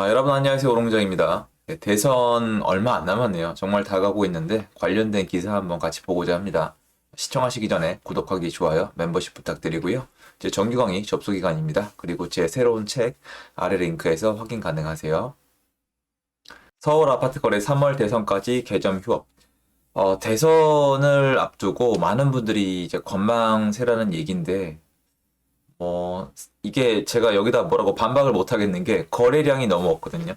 여러분 안녕하세요. 오롱정입니다. 네, 대선 얼마 안 남았네요. 정말 다가오고 있는데 관련된 기사 한번 같이 보고자 합니다. 시청하시기 전에 구독하기, 좋아요, 멤버십 부탁드리고요. 제 정기 강의 접수 기간입니다. 그리고 제 새로운 책 아래 링크에서 확인 가능하세요. 서울 아파트 거래 3월 대선까지 개점 휴업. 대선을 앞두고 많은 분들이 이제 관망세라는 얘기인데 이게 제가 여기다 뭐라고 반박을 못 하겠는 게 거래량이 너무 없거든요.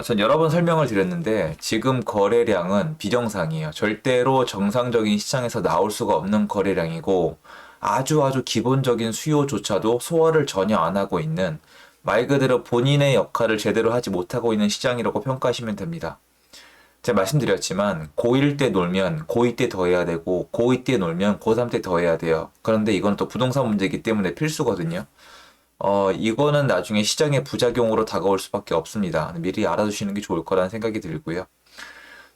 전 여러 번 설명을 드렸는데 지금 거래량은 비정상이에요. 절대로 정상적인 시장에서 나올 수가 없는 거래량이고 아주 기본적인 수요조차도 소화를 전혀 안 하고 있는 말 그대로 본인의 역할을 제대로 하지 못하고 있는 시장이라고 평가하시면 됩니다. 제가 말씀드렸지만 고1 때 놀면 고2 때 더 해야 되고 고2 때 놀면 고3 때 더 해야 돼요. 그런데 이건 또 부동산 문제이기 때문에 필수거든요. 이거는 나중에 시장의 부작용으로 다가올 수밖에 없습니다. 미리 알아두시는 게 좋을 거라는 생각이 들고요.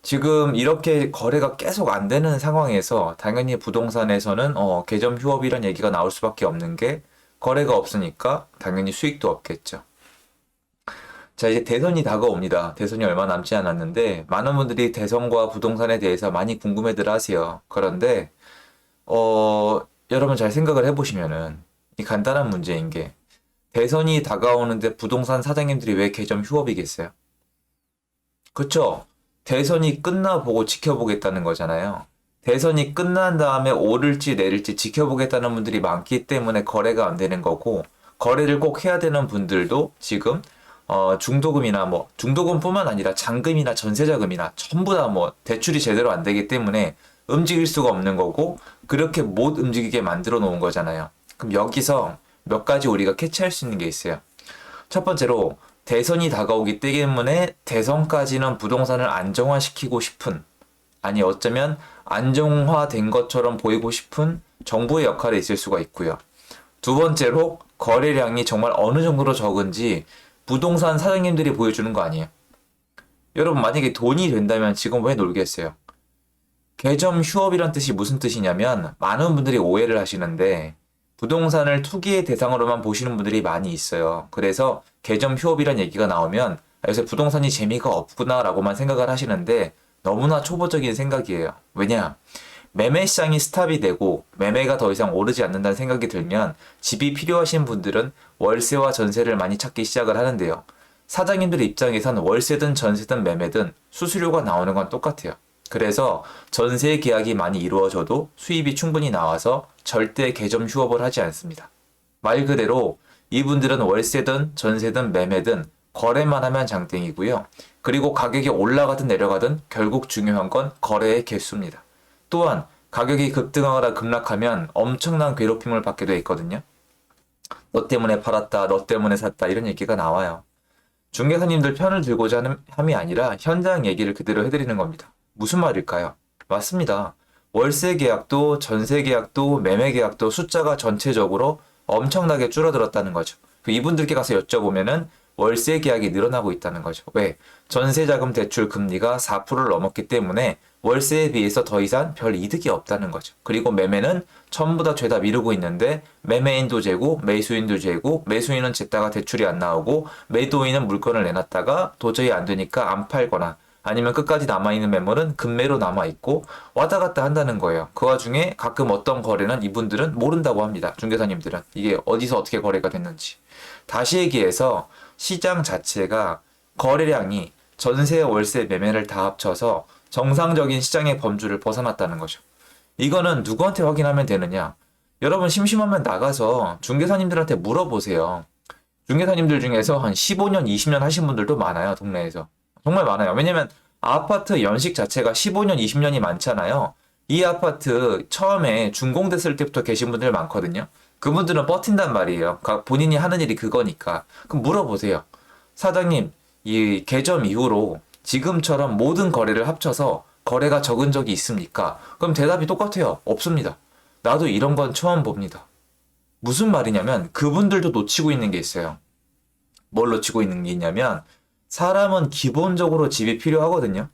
지금 이렇게 거래가 계속 안 되는 상황에서 당연히 부동산에서는 개점 휴업이란 얘기가 나올 수밖에 없는 게 거래가 없으니까 당연히 수익도 없겠죠. 자, 이제 대선이 다가옵니다. 대선이 얼마 남지 않았는데 많은 분들이 대선과 부동산에 대해서 많이 궁금해들 하세요. 그런데 여러분 잘 생각을 해보시면은 이 간단한 문제인 게 대선이 다가오는데 부동산 사장님들이 왜 개점 휴업이겠어요? 그쵸? 대선이 끝나보고 지켜보겠다는 거잖아요. 대선이 끝난 다음에 오를지 내릴지 지켜보겠다는 분들이 많기 때문에 거래가 안 되는 거고, 거래를 꼭 해야 되는 분들도 지금 중도금이나 중도금뿐만 아니라 잔금이나 전세자금이나 전부 다 대출이 제대로 안 되기 때문에 움직일 수가 없는 거고, 그렇게 못 움직이게 만들어 놓은 거잖아요. 그럼 여기서 몇 가지 우리가 캐치할 수 있는 게 있어요. 첫 번째로 대선이 다가오기 때문에 대선까지는 부동산을 안정화시키고 싶은, 아니 어쩌면 안정화된 것처럼 보이고 싶은 정부의 역할이 있을 수가 있고요. 두 번째로 거래량이 정말 어느 정도로 적은지 부동산 사장님들이 보여주는 거 아니에요. 여러분 만약에 돈이 된다면 지금 왜 놀겠어요? 개점 휴업이란 뜻이 무슨 뜻이냐면 많은 분들이 오해를 하시는데 부동산을 투기의 대상으로만 보시는 분들이 많이 있어요. 그래서 개점 휴업이란 얘기가 나오면 요새 부동산이 재미가 없구나라고만 생각을 하시는데 너무나 초보적인 생각이에요. 왜냐? 매매 시장이 스탑이 되고 매매가 더 이상 오르지 않는다는 생각이 들면 집이 필요하신 분들은 월세와 전세를 많이 찾기 시작을 하는데요. 사장님들 입장에선 월세든 전세든 매매든 수수료가 나오는 건 똑같아요. 그래서 전세 계약이 많이 이루어져도 수입이 충분히 나와서 절대 개점 휴업을 하지 않습니다. 말 그대로 이분들은 월세든 전세든 매매든 거래만 하면 장땡이고요. 그리고 가격이 올라가든 내려가든 결국 중요한 건 거래의 개수입니다. 또한 가격이 급등하거나 급락하면 엄청난 괴롭힘을 받게 돼 있거든요. 너 때문에 팔았다, 너 때문에 샀다 이런 얘기가 나와요. 중개사님들 편을 들고자 함이 아니라 현장 얘기를 그대로 해드리는 겁니다. 무슨 말일까요? 맞습니다. 월세 계약도 전세 계약도 매매 계약도 숫자가 전체적으로 엄청나게 줄어들었다는 거죠. 이분들께 가서 여쭤보면은 월세 계약이 늘어나고 있다는 거죠. 왜? 전세자금 대출 금리가 4%를 넘었기 때문에 월세에 비해서 더 이상 별 이득이 없다는 거죠. 그리고 매매는 전부 다 죄다 미루고 있는데 매매인도 재고 매수인도 재고 매수인은 쟀다가 대출이 안 나오고 매도인은 물건을 내놨다가 도저히 안 되니까 안 팔거나 아니면 끝까지 남아있는 매물은 급매로 남아있고 왔다 갔다 한다는 거예요. 그 와중에 가끔 어떤 거래는 이분들은 모른다고 합니다. 중개사님들은. 이게 어디서 어떻게 거래가 됐는지. 다시 얘기해서 시장 자체가 거래량이 전세, 월세, 매매를 다 합쳐서 정상적인 시장의 범주를 벗어났다는 거죠. 이거는 누구한테 확인하면 되느냐? 여러분 심심하면 나가서 중개사님들한테 물어보세요. 중개사님들 중에서 한 15년, 20년 하신 분들도 많아요, 동네에서. 정말 많아요. 왜냐면 아파트 연식 자체가 15년, 20년이 많잖아요. 이 아파트 처음에 준공됐을 때부터 계신 분들 많거든요. 그분들은 버틴단 말이에요. 본인이 하는 일이 그거니까. 그럼 물어보세요. 사장님, 이 개점 이후로 지금처럼 모든 거래를 합쳐서 거래가 적은 적이 있습니까? 그럼 대답이 똑같아요. 없습니다. 나도 이런 건 처음 봅니다. 무슨 말이냐면 그분들도 놓치고 있는 게 있어요. 뭘 놓치고 있는 게 있냐면 사람은 기본적으로 집이 필요하거든요.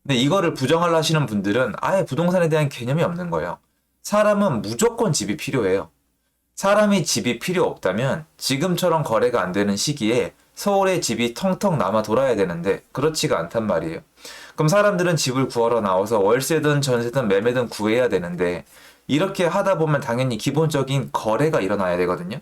근데 이거를 부정하려 하시는 분들은 아예 부동산에 대한 개념이 없는 거예요. 사람은 무조건 집이 필요해요. 사람이 집이 필요 없다면 지금처럼 거래가 안 되는 시기에 서울에 집이 텅텅 남아 돌아야 되는데 그렇지가 않단 말이에요. 그럼 사람들은 집을 구하러 나와서 월세든 전세든 매매든 구해야 되는데 이렇게 하다 보면 당연히 기본적인 거래가 일어나야 되거든요.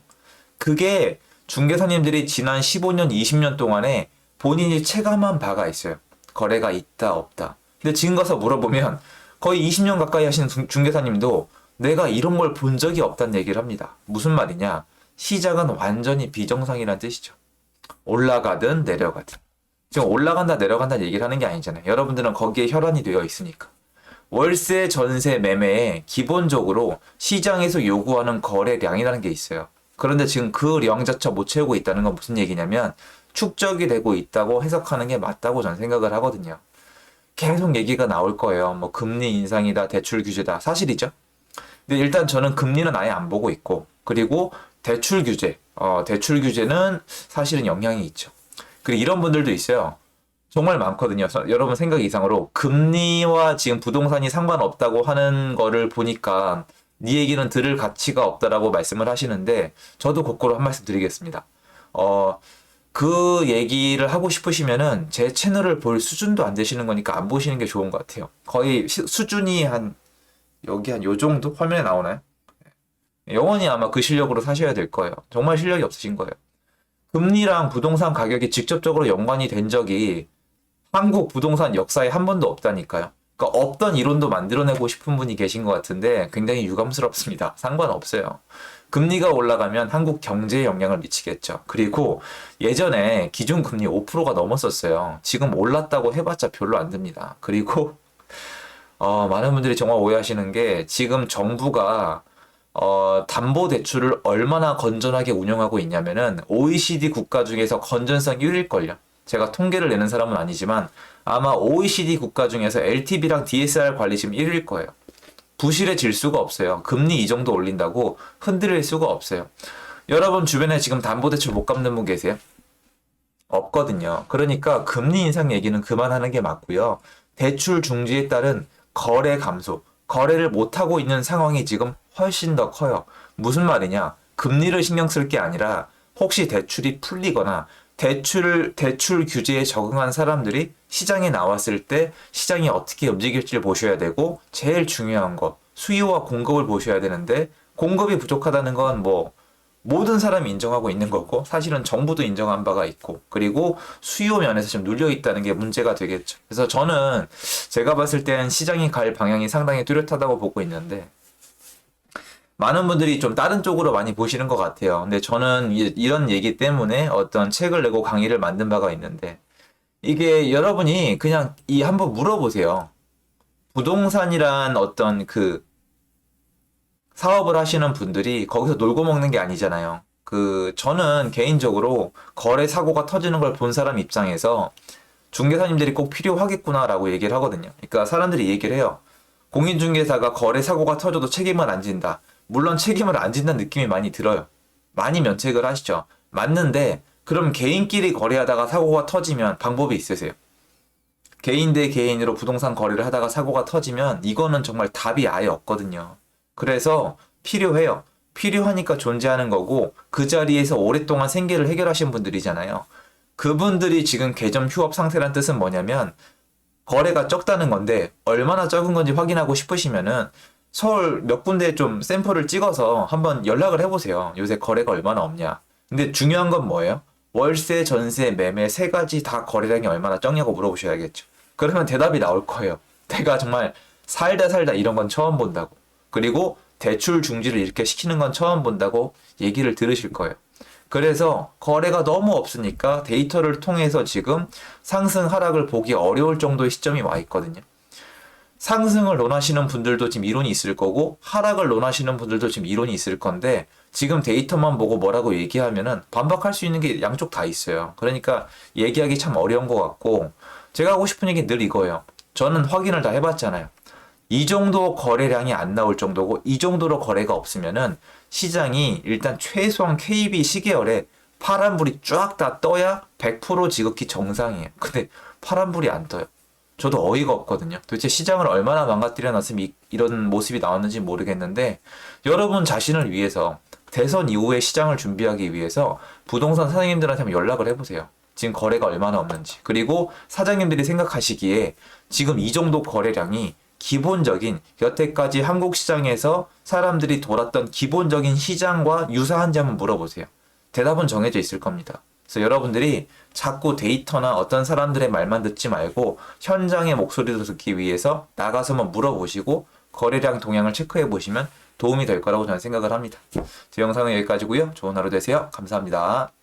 그게 중개사님들이 지난 15년, 20년 동안에 본인이 체감한 바가 있어요. 거래가 있다, 없다. 근데 지금 가서 물어보면 거의 20년 가까이 하시는 중개사님도 내가 이런 걸 본 적이 없다는 얘기를 합니다. 무슨 말이냐? 시장은 완전히 비정상이라는 뜻이죠. 올라가든 내려가든. 지금 올라간다, 내려간다는 얘기를 하는 게 아니잖아요. 여러분들은 거기에 혈안이 되어 있으니까. 월세, 전세, 매매에 기본적으로 시장에서 요구하는 거래량이라는 게 있어요. 그런데 지금 그 량자체 못 채우고 있다는 건 무슨 얘기냐면 축적이 되고 있다고 해석하는 게 맞다고 저는 생각을 하거든요. 계속 얘기가 나올 거예요. 뭐 금리 인상이다, 대출 규제다. 사실이죠. 근데 일단 저는 금리는 아예 안 보고 있고, 그리고 대출 규제, 대출 규제는 사실은 영향이 있죠. 그리고 이런 분들도 있어요. 정말 많거든요. 여러분 생각 이상으로 금리와 지금 부동산이 상관없다고 하는 거를 보니까 네 얘기는 들을 가치가 없다라고 말씀을 하시는데 저도 거꾸로 한 말씀 드리겠습니다. 그 얘기를 하고 싶으시면은 제 채널을 볼 수준도 안 되시는 거니까 안 보시는 게 좋은 것 같아요. 거의 수준이 여기 한 요 정도 화면에 나오나요? 영원히 아마 그 실력으로 사셔야 될 거예요. 정말 실력이 없으신 거예요. 금리랑 부동산 가격이 직접적으로 연관이 된 적이 한국 부동산 역사에 한 번도 없다니까요. 그러니까 없던 이론도 만들어내고 싶은 분이 계신 것 같은데 굉장히 유감스럽습니다. 상관없어요. 금리가 올라가면 한국 경제에 영향을 미치겠죠. 그리고 예전에 기준금리 5%가 넘었었어요. 지금 올랐다고 해봤자 별로 안 됩니다. 그리고 많은 분들이 정말 오해하시는 게 지금 정부가 담보대출을 얼마나 건전하게 운영하고 있냐면은 OECD 국가 중에서 건전성 1위일걸요. 제가 통계를 내는 사람은 아니지만 아마 OECD 국가 중에서 LTV랑 DSR 관리 지금 1위일 거예요. 부실해질 수가 없어요. 금리 이 정도 올린다고 흔들릴 수가 없어요. 여러분 주변에 지금 담보대출 못 갚는 분 계세요? 없거든요. 그러니까 금리 인상 얘기는 그만하는 게 맞고요. 대출 중지에 따른 거래 감소, 거래를 못하고 있는 상황이 지금 훨씬 더 커요. 무슨 말이냐? 금리를 신경 쓸 게 아니라 혹시 대출이 풀리거나 대출 규제에 적응한 사람들이 시장에 나왔을 때 시장이 어떻게 움직일지를 보셔야 되고 제일 중요한 거 수요와 공급을 보셔야 되는데 공급이 부족하다는 건 뭐 모든 사람이 인정하고 있는 거고 사실은 정부도 인정한 바가 있고 그리고 수요 면에서 좀 눌려 있다는 게 문제가 되겠죠. 그래서 저는 제가 봤을 땐 시장이 갈 방향이 상당히 뚜렷하다고 보고 있는데 많은 분들이 좀 다른 쪽으로 많이 보시는 것 같아요. 근데 저는 이런 얘기 때문에 어떤 책을 내고 강의를 만든 바가 있는데 이게 여러분이 그냥 한번 물어보세요. 부동산이란 어떤 그 사업을 하시는 분들이 거기서 놀고 먹는 게 아니잖아요. 저는 개인적으로 거래 사고가 터지는 걸 본 사람 입장에서 중개사님들이 꼭 필요하겠구나라고 얘기를 하거든요. 그러니까 사람들이 얘기를 해요. 공인중개사가 거래 사고가 터져도 책임을 안 진다. 물론 책임을 안 진다는 느낌이 많이 들어요. 많이 면책을 하시죠. 맞는데 그럼 개인끼리 거래하다가 사고가 터지면 방법이 있으세요? 개인 대 개인으로 부동산 거래를 하다가 사고가 터지면 이거는 정말 답이 아예 없거든요. 그래서 필요해요. 필요하니까 존재하는 거고 그 자리에서 오랫동안 생계를 해결하신 분들이잖아요. 그분들이 지금 계정 휴업 상태란 뜻은 뭐냐면 거래가 적다는 건데 얼마나 적은 건지 확인하고 싶으시면은 서울 몇 군데 좀 샘플을 찍어서 한번 연락을 해보세요. 요새 거래가 얼마나 없냐. 근데 중요한 건 뭐예요? 월세, 전세, 매매 세 가지 다 거래량이 얼마나 적냐고 물어보셔야겠죠. 그러면 대답이 나올 거예요. 내가 정말 살다 이런 건 처음 본다고. 그리고 대출 중지를 이렇게 시키는 건 처음 본다고 얘기를 들으실 거예요. 그래서 거래가 너무 없으니까 데이터를 통해서 지금 상승 하락을 보기 어려울 정도의 시점이 와 있거든요. 상승을 논하시는 분들도 지금 이론이 있을 거고 하락을 논하시는 분들도 지금 이론이 있을 건데 지금 데이터만 보고 뭐라고 얘기하면은 반박할 수 있는 게 양쪽 다 있어요. 그러니까 얘기하기 참 어려운 것 같고 제가 하고 싶은 얘기 늘 이거예요. 저는 확인을 다 해봤잖아요. 이 정도 거래량이 안 나올 정도고 이 정도로 거래가 없으면은 시장이 일단 최소한 KB 시계열에 파란불이 쫙 다 떠야 100% 지극히 정상이에요. 근데 파란불이 안 떠요. 저도 어이가 없거든요. 도대체 시장을 얼마나 망가뜨려 놨으면 이런 모습이 나왔는지 모르겠는데 여러분 자신을 위해서 대선 이후에 시장을 준비하기 위해서 부동산 사장님들한테 한번 연락을 해보세요. 지금 거래가 얼마나 없는지, 그리고 사장님들이 생각하시기에 지금 이 정도 거래량이 기본적인 여태까지 한국 시장에서 사람들이 돌았던 기본적인 시장과 유사한지 한번 물어보세요. 대답은 정해져 있을 겁니다. 그래서 여러분들이 자꾸 데이터나 어떤 사람들의 말만 듣지 말고 현장의 목소리를 듣기 위해서 나가서 한번 물어보시고 거래량 동향을 체크해 보시면 도움이 될 거라고 저는 생각을 합니다. 제 영상은 여기까지고요. 좋은 하루 되세요. 감사합니다.